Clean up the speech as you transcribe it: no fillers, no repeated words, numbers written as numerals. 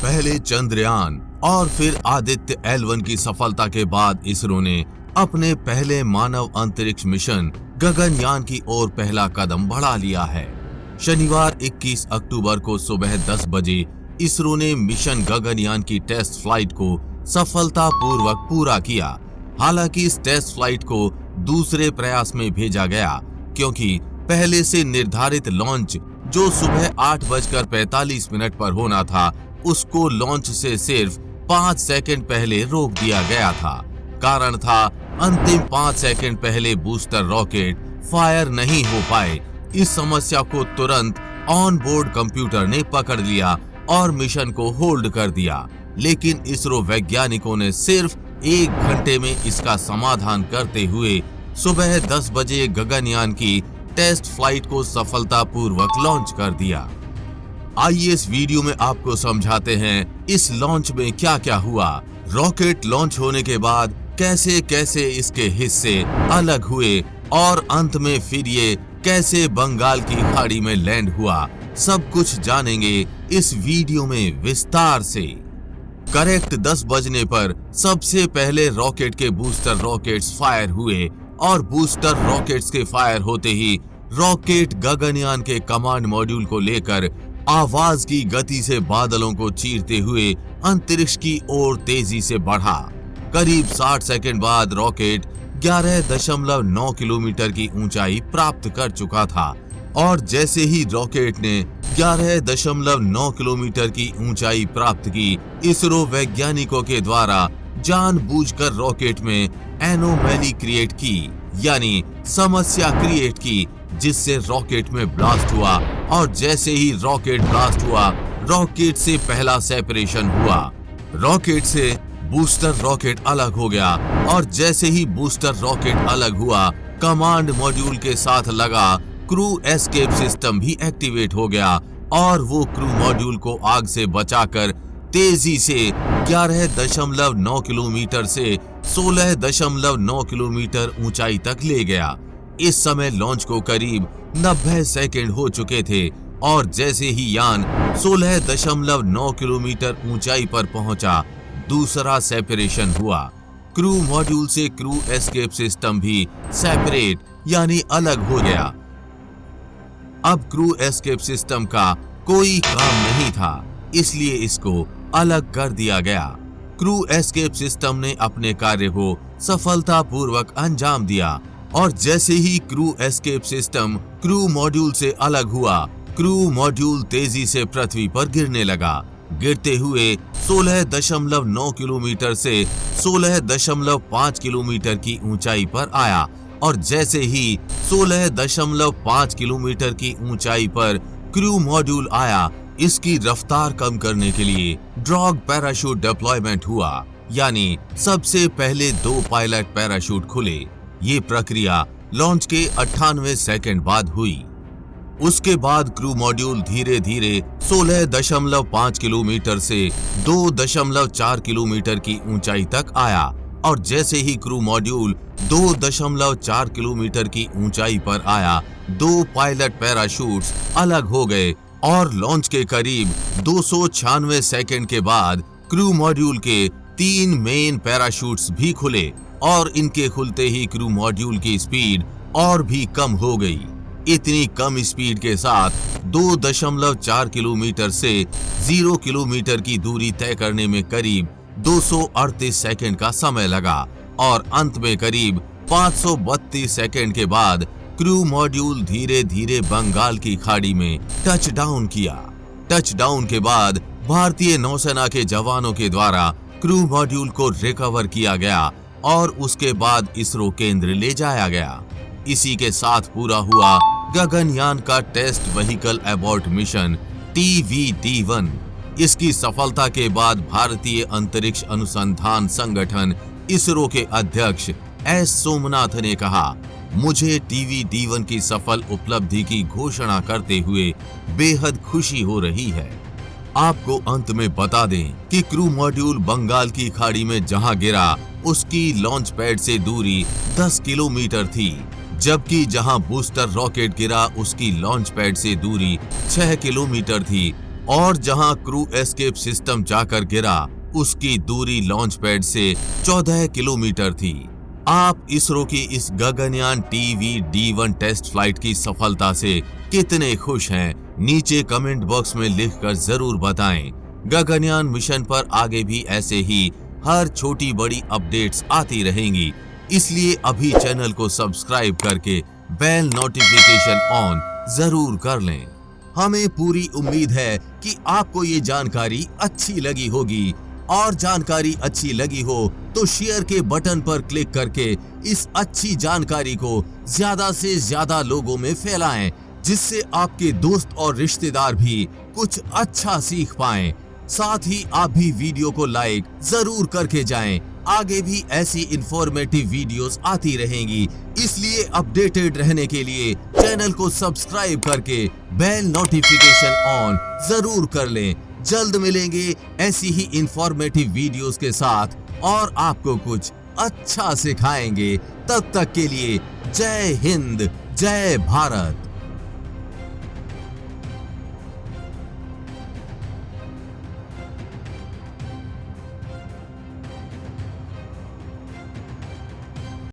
पहले चंद्रयान और फिर आदित्य L1 की सफलता के बाद इसरो ने अपने पहले मानव अंतरिक्ष मिशन गगनयान की ओर पहला कदम बढ़ा लिया है। शनिवार 21 अक्टूबर को सुबह 10 बजे इसरो ने मिशन गगनयान की टेस्ट फ्लाइट को सफलतापूर्वक पूरा किया। हालांकि इस टेस्ट फ्लाइट को दूसरे प्रयास में भेजा गया क्योंकि पहले से निर्धारित लॉन्च जो सुबह 8:45 पर होना था उसको लॉन्च से सिर्फ 5 सेकंड पहले रोक दिया गया था। कारण था अंतिम 5 सेकंड पहले बूस्टर रॉकेट फायर नहीं हो पाए। इस समस्या को तुरंत ऑन बोर्ड कंप्यूटर ने पकड़ लिया और मिशन को होल्ड कर दिया, लेकिन इसरो वैज्ञानिकों ने सिर्फ 1 घंटे में इसका समाधान करते हुए सुबह 10 बजे गगनयान की टेस्ट फ्लाइट को सफलतापूर्वक लॉन्च कर दिया। आइए इस वीडियो में आपको समझाते हैं इस लॉन्च में क्या क्या हुआ। रॉकेट लॉन्च होने के बाद कैसे कैसे इसके हिस्से अलग हुए और अंत में फिर ये कैसे बंगाल की खाड़ी में लैंड हुआ, सब कुछ जानेंगे इस वीडियो में विस्तार से। करेक्ट 10 बजने पर सबसे पहले रॉकेट के बूस्टर रॉकेट्स फायर हुए और बूस्टर रॉकेट्स के फायर होते ही रॉकेट गगनयान के कमांड मॉड्यूल को लेकर आवाज की गति से बादलों को चीरते हुए अंतरिक्ष की ओर तेजी से बढ़ा। करीब 60 सेकंड बाद रॉकेट 11.9 किलोमीटर की ऊंचाई प्राप्त कर चुका था और जैसे ही रॉकेट ने 11.9 किलोमीटर की ऊंचाई प्राप्त की, इसरो वैज्ञानिकों के द्वारा जानबूझकर रॉकेट में एनोमैली क्रिएट की, यानी समस्या क्रिएट की, जिससे रॉकेट में ब्लास्ट हुआ और जैसे ही रॉकेट ब्लास्ट हुआ, रॉकेट से पहला सेपरेशन हुआ। रॉकेट से बूस्टर रॉकेट अलग हो गया और जैसे ही बूस्टर रॉकेट अलग हुआ, कमांड मॉड्यूल के साथ लगा क्रू एस्केप सिस्टम भी एक्टिवेट हो गया और वो क्रू मॉड्यूल को आग से बचाकर तेजी से 11.9 किलोमीटर से 16.9 किलोमीटर ऊंचाई तक ले गया। इस समय लॉन्च को करीब 90 सेकंड हो चुके थे और जैसे ही यान 16.9 किलोमीटर ऊंचाई पर पहुंचा, दूसरा सेपरेशन हुआ। क्रू मॉड्यूल से क्रू एस्केप सिस्टम भी सेपरेट यानी अलग हो गया। अब क्रू एस्केप सिस्टम का कोई काम नहीं था, इसलिए इसको अलग कर दिया गया। क्रू एस्केप सिस्टम ने अपने कार्य को सफलतापूर्वक अंजाम दिया और जैसे ही crew escape system crew module से अलग हुआ, क्रू मॉड्यूल तेजी से पृथ्वी पर गिरने लगा। गिरते हुए 16.9 किलोमीटर से 16.5 किलोमीटर की ऊंचाई पर आया और जैसे ही 16.5 किलोमीटर की ऊंचाई पर क्रू मॉड्यूल आया, इसकी रफ्तार कम करने के लिए ड्रॉग पैराशूट डिप्लॉयमेंट हुआ, यानी सबसे पहले 2 पायलट पैराशूट खुले। ये प्रक्रिया लॉन्च के 98 सेकंड बाद हुई। उसके बाद क्रू मॉड्यूल धीरे धीरे 16.5 किलोमीटर से 2.4 किलोमीटर की ऊंचाई तक आया और जैसे ही क्रू मॉड्यूल 2.4 किलोमीटर की ऊंचाई पर आया, 2 पायलट पैराशूट्स अलग हो गए और लॉन्च के करीब 296 सेकंड के बाद क्रू मॉड्यूल के 3 मेन पैराशूट्स भी खुले और इनके खुलते ही क्रू मॉड्यूल की स्पीड और भी कम हो गई। इतनी कम स्पीड के साथ 2.4 किलोमीटर से 0 किलोमीटर की दूरी तय करने में करीब 238 सेकंड का समय लगा और अंत में करीब 532 सेकंड के बाद क्रू मॉड्यूल धीरे धीरे बंगाल की खाड़ी में टच डाउन किया। टच डाउन के बाद भारतीय नौसेना के जवानों के द्वारा क्रू मॉड्यूल को रिकवर किया गया और उसके बाद इसरो केंद्र ले जाया गया। इसी के साथ पूरा हुआ गगनयान का test vehicle abort mission TVD-1। इसकी सफलता के बाद भारतीय अंतरिक्ष अनुसंधान संगठन इसरो के अध्यक्ष S सोमनाथ ने कहा, मुझे TVD-1 की सफल उपलब्धि की घोषणा करते हुए बेहद खुशी हो रही है। आपको अंत में बता दें कि क्रू मॉड्यूल बंगाल की खाड़ी में जहां गिरा, उसकी लॉन्च पैड से दूरी 10 किलोमीटर थी, जबकि जहां बूस्टर रॉकेट गिरा उसकी लॉन्च पैड से दूरी 6 किलोमीटर थी। और जहां क्रू एस्केप सिस्टम जाकर गिरा उसकी दूरी लॉन्च पैड से 14 किलोमीटर थी। आप इसरो की इस गगनयान TVD-1 टेस्ट फ्लाइट की सफलता से कितने खुश हैं? नीचे कमेंट बॉक्स में लिखकर जरूर बताएं। गगनयान मिशन पर आगे भी ऐसे ही हर छोटी बड़ी अपडेट्स आती रहेंगी, इसलिए अभी चैनल को सब्सक्राइब करके बेल नोटिफिकेशन ऑन जरूर कर लें। हमें पूरी उम्मीद है कि आपको ये जानकारी अच्छी लगी होगी, और जानकारी अच्छी लगी हो तो शेयर के बटन पर क्लिक करके इस अच्छी जानकारी को ज्यादा से ज्यादा लोगों में फैलाएं, जिससे आपके दोस्त और रिश्तेदार भी कुछ अच्छा सीख पाएं। साथ ही आप भी वीडियो को लाइक जरूर करके जाएं। आगे भी ऐसी इंफॉर्मेटिव वीडियोस आती रहेंगी, इसलिए अपडेटेड रहने के लिए चैनल को सब्सक्राइब करके बेल नोटिफिकेशन ऑन जरूर कर लें। जल्द मिलेंगे ऐसी ही इंफॉर्मेटिव वीडियोस के साथ और आपको कुछ अच्छा सिखाएंगे। तब तक के लिए जय हिंद, जय भारत।